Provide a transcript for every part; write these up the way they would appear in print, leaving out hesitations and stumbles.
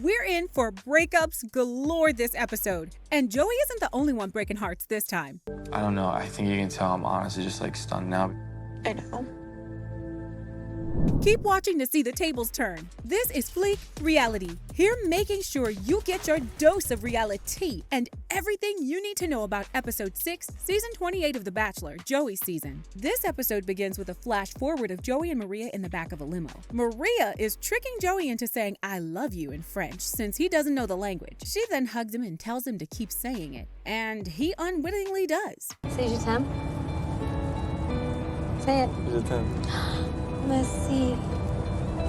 We're in for breakups galore this episode, and Joey isn't the only one breaking hearts this time. I don't know. I think you can tell I'm honestly just like stunned now. I know. Keep watching to see the tables turn. This is Fleek Reality. Here making sure you get your dose of reality and everything you need to know about episode 6, season 28 of The Bachelor, Joey's season. This episode begins with a flash forward of Joey and Maria in the back of a limo. Maria is tricking Joey into saying I love you in French since he doesn't know the language. She then hugs him and tells him to keep saying it, and he unwittingly does. Say je t'aime. Say it. Je t'aime. Merci.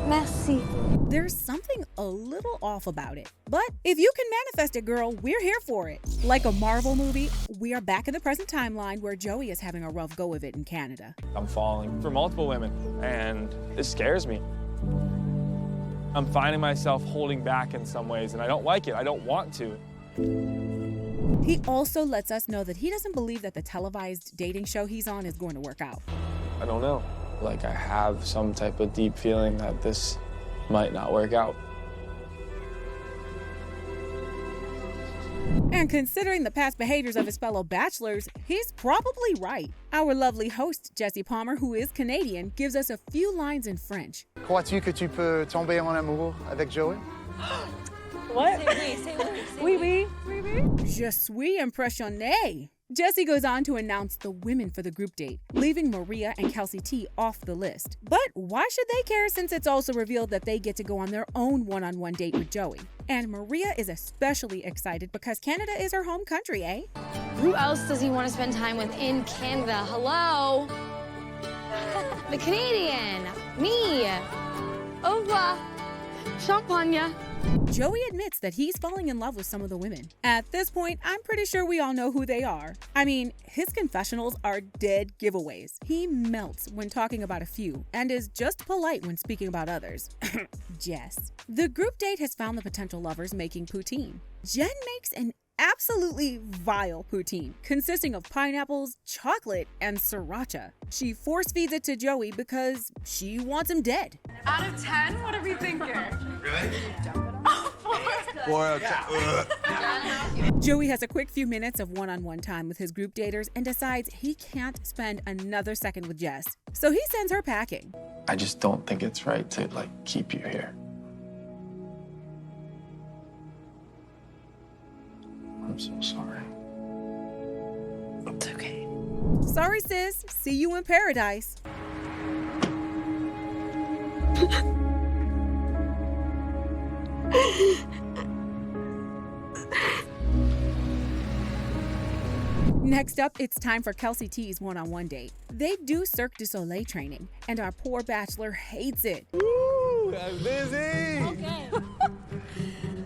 Merci. There's something a little off about it. But if you can manifest it, girl, we're here for it. Like a Marvel movie, we are back in the present timeline where Joey is having a rough go of it in Canada. I'm falling for multiple women, and it scares me. I'm finding myself holding back in some ways, and I don't like it. I don't want to. He also lets us know that he doesn't believe that the televised dating show he's on is going to work out. I don't know. Like, I have some type of deep feeling that this might not work out. And considering the past behaviors of his fellow bachelors, he's probably right. Our lovely host, Jesse Palmer, who is Canadian, gives us a few lines in French. Crois-tu que tu peux tomber en amour avec Joey? What? Oui, oui. Je suis impressionné. Jesse goes on to announce the women for the group date, leaving Maria and Kelsey T off the list. But why should they care since it's also revealed that they get to go on their own one-on-one date with Joey? And Maria is especially excited because Canada is her home country, eh? Who else does he want to spend time with in Canada? Hello? The Canadian. Me. Au revoir. Champagne. Joey admits that he's falling in love with some of the women. At this point, I'm pretty sure we all know who they are. I mean, his confessionals are dead giveaways. He melts when talking about a few and is just polite when speaking about others. Jess. The group date has found the potential lovers making poutine. Jen makes an absolutely vile poutine consisting of pineapples, chocolate, and sriracha. She force feeds it to Joey because she wants him dead. Out of 10, what are we thinking? Really? 4 out of 10. Joey has a quick few minutes of one-on-one time with his group daters and decides he can't spend another second with Jess. So he sends her packing. I just don't think it's right to keep you here. I'm so sorry. It's okay. Sorry, sis. See you in paradise. Next up, it's time for Kelsey T's one-on-one date. They do Cirque du Soleil training, and our poor bachelor hates it. Woo! I'm busy! Okay.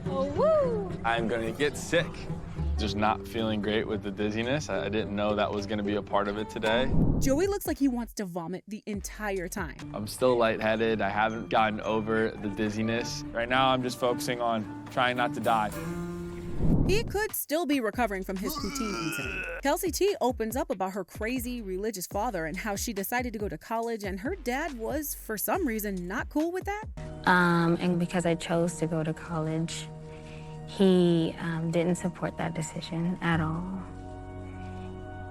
Oh, woo! I'm gonna get sick. Just not feeling great with the dizziness. I didn't know that was gonna be a part of it today. Joey looks like he wants to vomit the entire time. I'm still lightheaded. I haven't gotten over the dizziness. Right now, I'm just focusing on trying not to die. He could still be recovering from his poutine incident. Kelsey T opens up about her crazy religious father and how she decided to go to college and her dad was, for some reason, not cool with that. And because I chose to go to college, he didn't support that decision at all.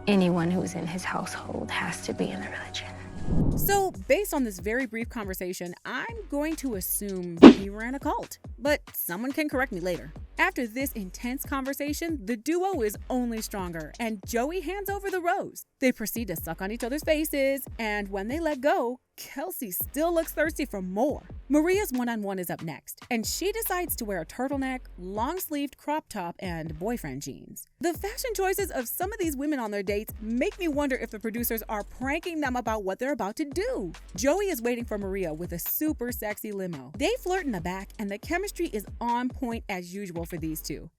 Anyone who's in his household has to be in the religion. So, based on this very brief conversation, I'm going to assume he ran a cult. But someone can correct me later. After this intense conversation, the duo is only stronger, and Joey hands over the rose. They proceed to suck on each other's faces, and when they let go, Kelsey still looks thirsty for more. Maria's one-on-one is up next, and she decides to wear a turtleneck, long-sleeved crop top, and boyfriend jeans. The fashion choices of some of these women on their dates make me wonder if the producers are pranking them about what they're about to do. Joey is waiting for Maria with a super sexy limo. They flirt in the back, and the chemistry is on point as usual for these two.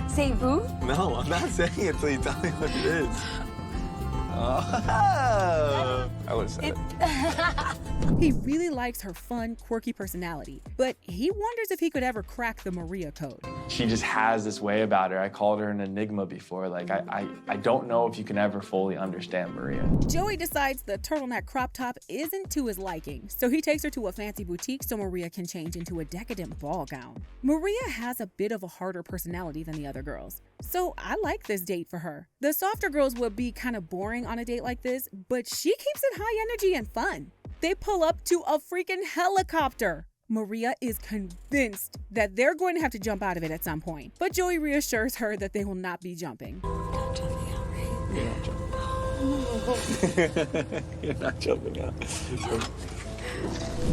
Say vous? No, I'm not saying it till you tell me what it is. Oh. I would have said it. He really likes her fun, quirky personality, but he wonders if he could ever crack the Maria code. She just has this way about her. I called her an enigma before. Like, I don't know if you can ever fully understand Maria. Joey decides the turtleneck crop top isn't to his liking, so he takes her to a fancy boutique so Maria can change into a decadent ball gown. Maria has a bit of a harder personality than the other girls, so I like this date for her. The softer girls would be kind of boring on a date like this, but she keeps it high energy and fun. They pull up to a freaking helicopter. Maria is convinced that they're going to have to jump out of it at some point, but Joey reassures her that they will not be jumping. Not jumping out, right? You're not jumping out.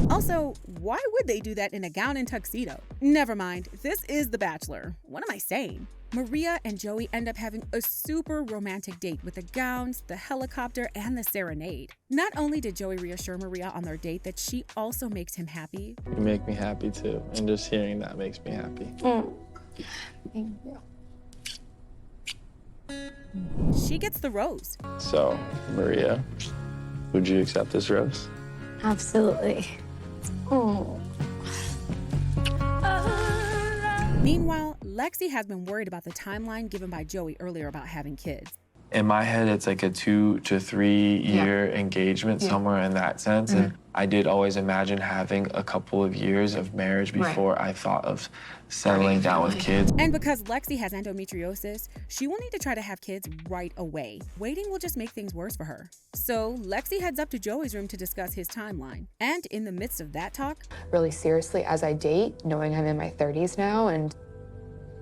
Also, why would they do that in a gown and tuxedo? Never mind, this is The Bachelor. What am I saying? Maria and Joey end up having a super romantic date with the gowns, the helicopter, and the serenade. Not only did Joey reassure Maria on their date that she also makes him happy, You make me happy too, and just hearing that makes me happy. Thank you. she gets the rose. So, Maria, would you accept this rose? Absolutely. Oh. Meanwhile, Lexi has been worried about the timeline given by Joey earlier about having kids. In my head, it's like a 2 to 3 year engagement, somewhere in that sense. And I did always imagine having a couple of years of marriage before I thought of settling down with kids. And because Lexi has endometriosis, she will need to try to have kids right away. Waiting will just make things worse for her. So Lexi heads up to Joey's room to discuss his timeline. And in the midst of that talk, really seriously as I date, knowing I'm in my 30s now, and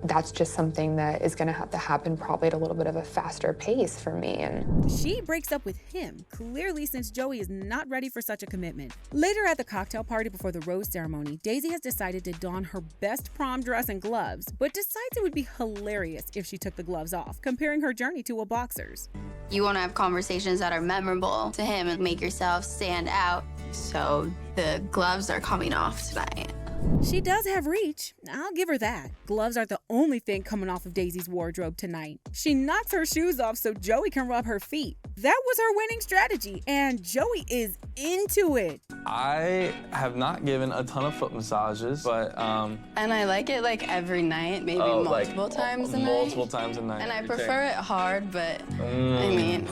that's just something that is gonna have to happen probably at a little bit of a faster pace for me. And she breaks up with him, clearly since Joey is not ready for such a commitment. Later at the cocktail party before the rose ceremony, Daisy has decided to don her best prom dress and gloves, but decides it would be hilarious if she took the gloves off, comparing her journey to a boxer's. You want to have conversations that are memorable to him and make yourself stand out. So the gloves are coming off tonight. She does have reach, I'll give her that. Gloves are the only thing coming off of Daisy's wardrobe tonight. She knocks her shoes off so Joey can rub her feet. That was her winning strategy, and Joey is into it. I have not given a ton of foot massages, but And I like it like every night, maybe multiple times a night. Multiple times a night. And I prefer it hard, but I mean.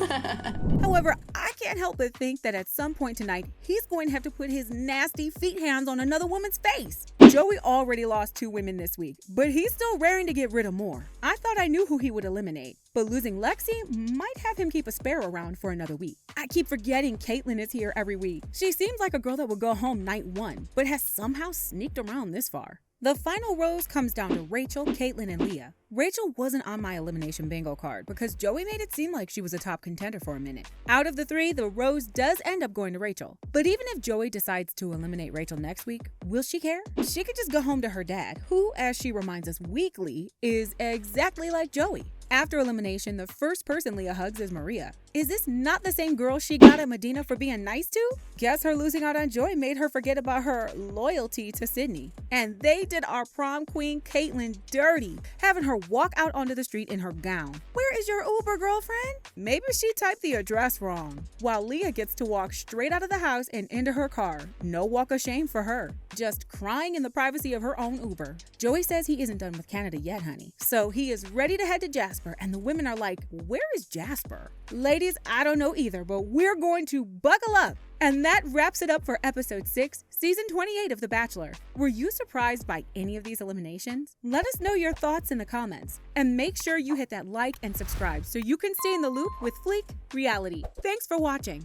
However, I can't help but think that at some point tonight, he's going to have to put his nasty feet hands on another woman's face. Joey already lost 2 women this week, but he's still raring to get rid of more. I thought I knew who he would eliminate, but losing Lexi might have him keep a spare around for another week. I keep forgetting Caitlyn is here every week. She seems like a girl that would go home night 1, but has somehow sneaked around this far. The final rose comes down to Rachel, Caitlyn, and Leah. Rachel wasn't on my elimination bingo card because Joey made it seem like she was a top contender for a minute. Out of the 3, the rose does end up going to Rachel. But even if Joey decides to eliminate Rachel next week, will she care? She could just go home to her dad, who, as she reminds us weekly, is exactly like Joey. After elimination, the first person Leah hugs is Maria. Is this not the same girl she got at Medina for being nice to? Guess her losing out on Joy made her forget about her loyalty to Sydney. And they did our prom queen Caitlyn dirty, having her walk out onto the street in her gown. Where is your Uber, girlfriend? Maybe she typed the address wrong. While Leah gets to walk straight out of the house and into her car. No walk of shame for her. Just crying in the privacy of her own Uber. Joey says he isn't done with Canada yet, honey. So he is ready to head to Jasper, and the women are like, where is Jasper? Ladies, I don't know either, but we're going to buckle up. And that wraps it up for episode 6, season 28 of The Bachelor. Were you surprised by any of these eliminations? Let us know your thoughts in the comments. And make sure you hit that like and subscribe so you can stay in the loop with Fleek Reality. Thanks for watching.